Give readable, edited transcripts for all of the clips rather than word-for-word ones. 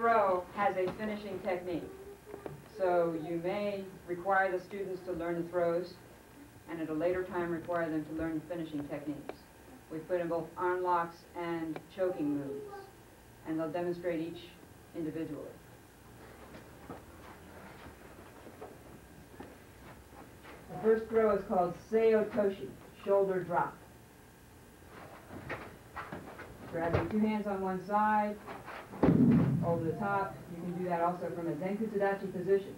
throw has a finishing technique. So you may require the students to learn the throws, and at a later time require them to learn the finishing techniques. We put in both arm locks and choking moves, and they'll demonstrate each individually. The first throw is called Seiyo Toshi, shoulder drop. Grabbing two hands on one side, over the top. You can do that also from a Zenkutsudachi position.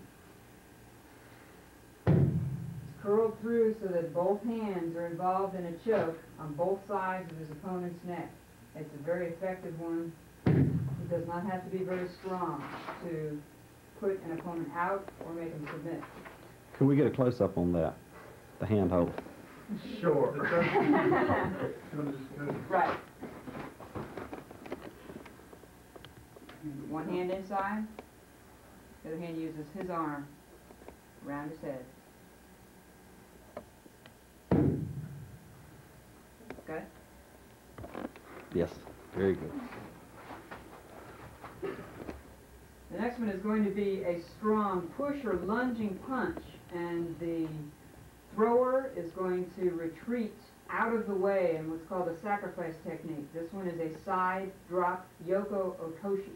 It's curled through so that both hands are involved in a choke on both sides of his opponent's neck. It's a very effective one. It does not have to be very strong to put an opponent out or make him submit. Can we get a close-up on that, the hand hold? Sure. Right. One hand inside, the other hand uses his arm around his head. Got it? Yes, very good. The next one is going to be a strong push or lunging punch, and the thrower is going to retreat out of the way in what's called a sacrifice technique. This one is a side drop Yoko Otoshi.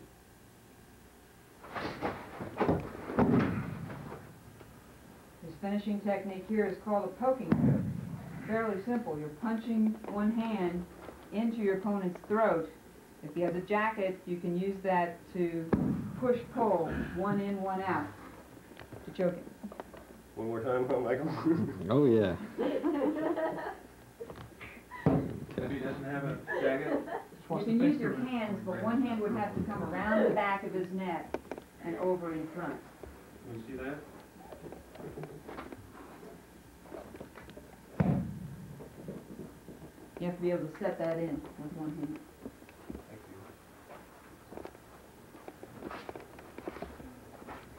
His finishing technique here is called a poking choke. Fairly simple. You're punching one hand into your opponent's throat. If he has a jacket, you can use that to push-pull, one in, one out, to choke him. One more time, Michael. Oh, yeah. If he doesn't have a jacket, You can use your hands, but one hand would have to come around the back of his neck and over in front. you see that? You have to be able to set that in with one hand. Thank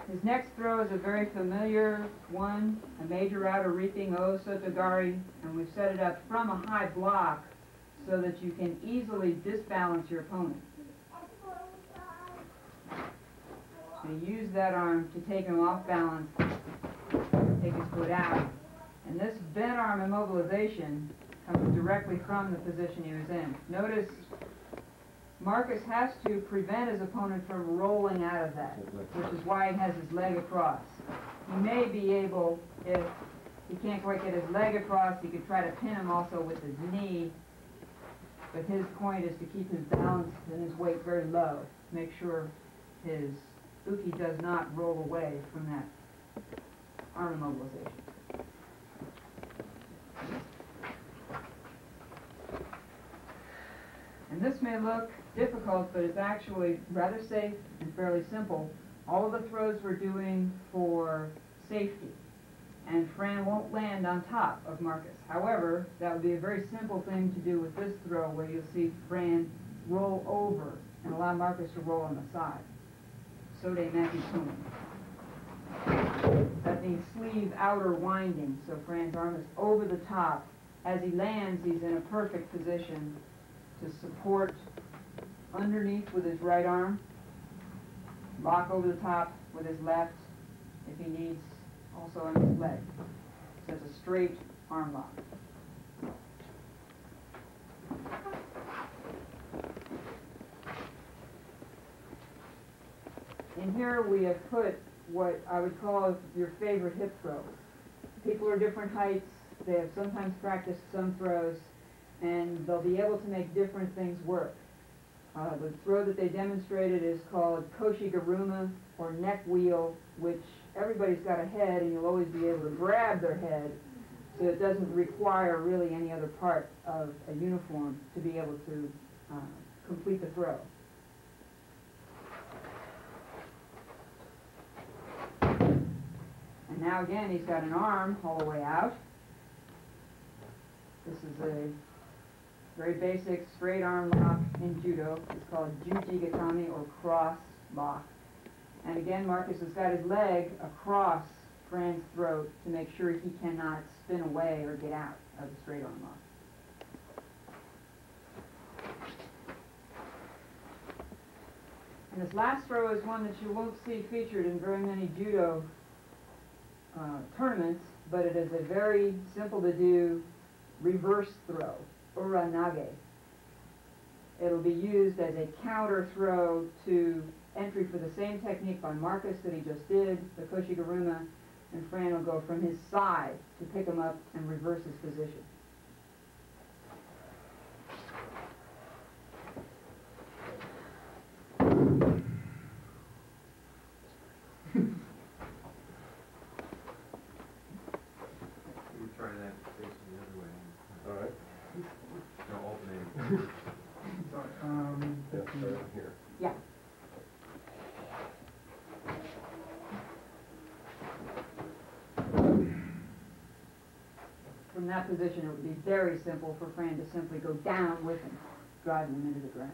you. His next throw is a very familiar one, a major outer reaping O Sotogari, and we've set it up from a high block so that you can easily disbalance your opponent. So you use that arm to take him off balance, take his foot out, and this bent arm immobilization comes directly from the position he was in. Notice Marcus has to prevent his opponent from rolling out of that, which is why he has his leg across. He may be able, if he can't quite get his leg across, he could try to pin him also with his knee, but his point is to keep his balance and his weight very low, make sure his uke does not roll away from that arm immobilization. And this may look difficult, but it's actually rather safe and fairly simple. All of the throws we're doing for safety, and Fran won't land on top of Marcus. However, that would be a very simple thing to do with this throw, where you'll see Fran roll over and allow Marcus to roll on the side. Sode Maki Kumi. That means sleeve outer winding, so Fran's arm is over the top. As he lands, he's in a perfect position to support underneath with his right arm, lock over the top with his left, if he needs, also on his leg. So it's a straight arm lock. In here we have put what I would call your favorite hip throws. People are different heights, they have sometimes practiced some throws, and they'll be able to make different things work. The throw that they demonstrated is called Koshigaruma, or neck wheel, which everybody's got a head, and you'll always be able to grab their head, so it doesn't require really any other part of a uniform to be able to complete the throw. And now again, he's got an arm all the way out. This is a very basic straight arm lock in judo. It's called Jujigatami, or cross lock. And again, Marcus has got his leg across Fran's throat to make sure he cannot spin away or get out of the straight arm lock. And this last throw is one that you won't see featured in very many judo tournaments, but it is a very simple to do reverse throw, Naga. It'll be used as a counter throw to entry for the same technique by Marcus that he just did, the Koshiguruma, and Fran will go from his side to pick him up and reverse his position. We try that facing the other way. All right. No, alternating. Yeah, start here. Yeah. From that position, it would be very simple for Fran to simply go down with him, driving him into the ground.